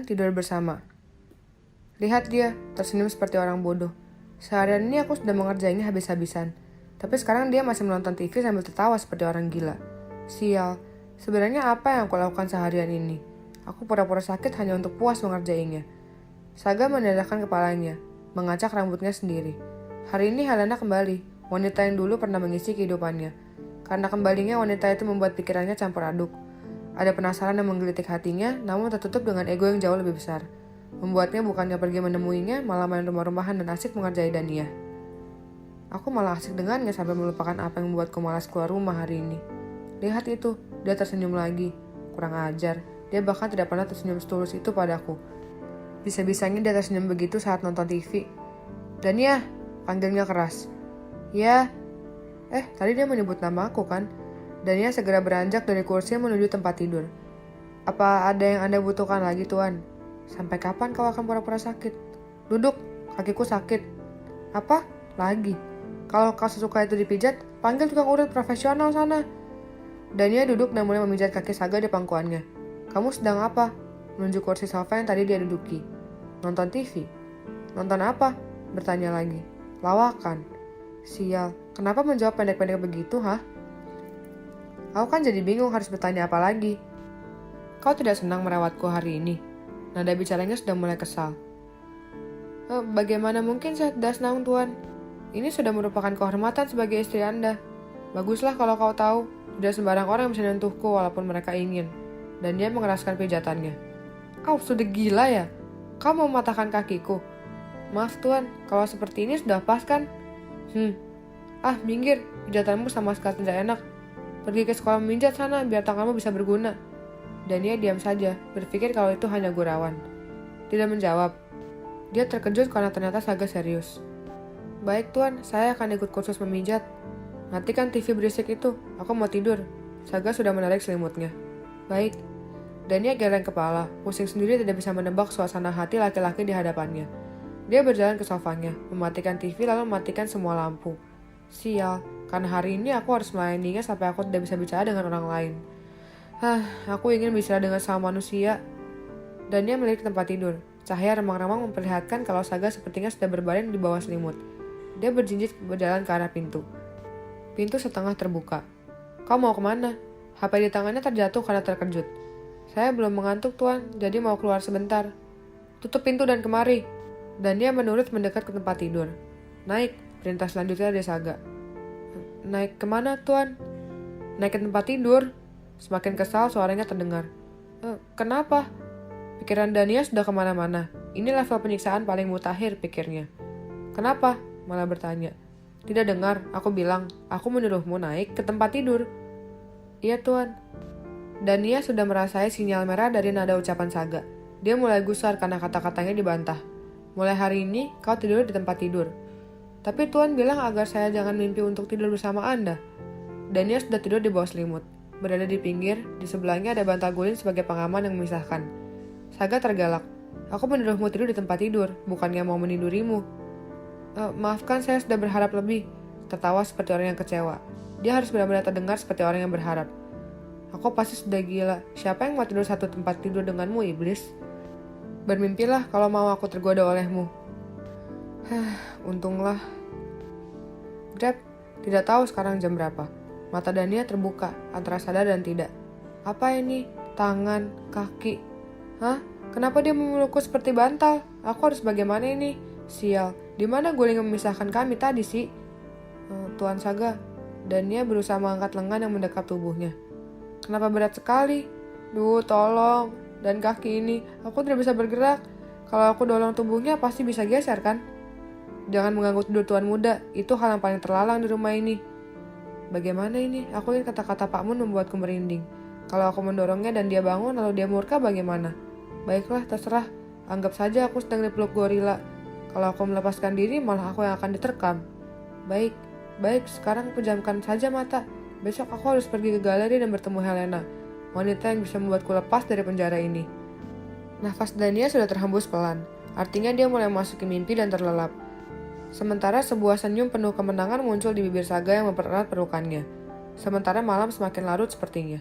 tidur bersama. Lihat dia, tersenyum seperti orang bodoh. Seharian ini aku sudah mengerjainya habis-habisan. Tapi sekarang dia masih menonton TV sambil tertawa seperti orang gila. Sial, sebenarnya apa yang aku lakukan seharian ini? Aku pura-pura sakit hanya untuk puas mengerjainya. Saga mendedahkan kepalanya, mengacak rambutnya sendiri. Hari ini Helena kembali, wanita yang dulu pernah mengisi kehidupannya. Karena kembalinya wanita itu membuat pikirannya campur aduk. Ada penasaran yang menggelitik hatinya, namun tertutup dengan ego yang jauh lebih besar. Membuatnya bukannya pergi menemuinya, malah main rumah-rumahan dan asik mengerjai Dania. Aku malah asik dengannya sampai melupakan apa yang membuatku malas keluar rumah hari ini. Lihat itu, dia tersenyum lagi. Kurang ajar, dia bahkan tidak pernah tersenyum setulus itu padaku. Bisa-bisanya dia tersenyum begitu saat nonton TV. Dania, panggilnya keras. Ya, tadi dia menyebut nama aku kan? Dania segera beranjak dari kursi menuju tempat tidur. Apa ada yang Anda butuhkan lagi, Tuan? Sampai kapan kau akan pura-pura sakit? Duduk, kakiku sakit. Apa? Lagi? Kalau kau sesuka itu dipijat, panggil tukang urut profesional sana. Dania duduk dan mulai memijat kaki Saga di pangkuannya. Kamu sedang apa? Menunjuk kursi sofa yang tadi dia duduki. Nonton TV? Nonton apa? Bertanya lagi. Lawakan. Sial, kenapa menjawab pendek-pendek begitu, hah? Aku kan jadi bingung harus bertanya apa lagi. Kau tidak senang merawatku hari ini? Nada bicaranya sudah mulai kesal. Bagaimana mungkin saya tidak senang, Tuan? Ini sudah merupakan kehormatan sebagai istri Anda. Baguslah kalau kau tahu, tidak sembarang orang bisa menyentuhku walaupun mereka ingin. Dan dia mengeraskan pijatannya. Kau sudah gila ya? Kau mau mematahkan kakiku? Maaf, Tuan, kalau seperti ini sudah pas kan? Minggir, pijatanmu sama sekali tidak enak. Pergi ke sekolah memijat sana biar tanganmu bisa berguna. Dania diam saja, berpikir kalau itu hanya gurauan. Tidak menjawab. Dia terkejut karena ternyata Saga serius. Baik Tuan, saya akan ikut kursus memijat. Matikan TV berisik itu, aku mau tidur. Saga sudah menarik selimutnya. Baik. Dania geleng kepala, pusing sendiri tidak bisa menebak suasana hati laki-laki di hadapannya. Dia berjalan ke sofanya, mematikan TV lalu mematikan semua lampu. Sial, karena hari ini aku harus melayaninya sampai aku tidak bisa bicara dengan orang lain. Aku ingin bicara dengan sama manusia. Dania melirik tempat tidur. Cahaya remang-remang memperlihatkan kalau Saga sepertinya sudah berbaring di bawah selimut. Dia berjinjit berjalan ke arah pintu. Pintu setengah terbuka. Kau mau kemana? HP di tangannya terjatuh karena terkejut. Saya belum mengantuk, Tuan, jadi mau keluar sebentar. Tutup pintu dan kemari. Dania menurut mendekat ke tempat tidur. Naik, perintah selanjutnya dari Saga. Naik kemana, Tuan? Naik ke tempat tidur. Semakin kesal suaranya terdengar. Kenapa? Pikiran Dania sudah kemana-mana. Ini level penyiksaan paling mutakhir, pikirnya. Kenapa? Malah bertanya. Tidak dengar, aku bilang, aku menyuruhmu naik ke tempat tidur. Iya, Tuan. Dania sudah merasai sinyal merah dari nada ucapan Saga. Dia mulai gusar karena kata-katanya dibantah. Mulai hari ini, kau tidur di tempat tidur. Tapi Tuan bilang agar saya jangan mimpi untuk tidur bersama Anda. Dania sudah tidur di bawah selimut. Berada di pinggir, di sebelahnya ada bantal guling sebagai pengaman yang memisahkan. Saga tergalak. Aku menyuruhmu tidur di tempat tidur, bukannya mau menidurimu. Maafkan, saya sudah berharap lebih. Tertawa seperti orang yang kecewa. Dia harus benar-benar terdengar seperti orang yang berharap. Aku pasti sudah gila. Siapa yang mau tidur satu tempat tidur denganmu, iblis? Bermimpilah kalau mau aku tergoda olehmu. Untunglah. Grab, tidak tahu sekarang jam berapa. Mata Dania terbuka, antara sadar dan tidak. Apa ini? Tangan, kaki. Kenapa dia memelukku seperti bantal? Aku harus bagaimana ini? Sial, di mana guling yang memisahkan kami tadi sih? Tuan Saga. Dania berusaha mengangkat lengan yang mendekap tubuhnya. Kenapa berat sekali? Duh, tolong. Dan kaki ini, aku tidak bisa bergerak. Kalau aku dorong tubuhnya pasti bisa geser kan? Jangan mengganggu tidur Tuan muda, itu hal yang paling terlalang di rumah ini. Bagaimana ini? Aku ingin kata-kata Pak Mun membuatku merinding. Kalau aku mendorongnya dan dia bangun lalu dia murka bagaimana? Baiklah, terserah. Anggap saja aku sedang dipeluk gorila. Kalau aku melepaskan diri malah aku yang akan diterkam. Baik, sekarang pejamkan saja mata. Besok aku harus pergi ke galeri dan bertemu Helena, wanita yang bisa membuatku lepas dari penjara ini. Nafas Dania sudah terhembus pelan. Artinya dia mulai memasuki mimpi dan terlelap. Sementara sebuah senyum penuh kemenangan muncul di bibir Saga yang mempererat pelukannya. Sementara malam semakin larut sepertinya.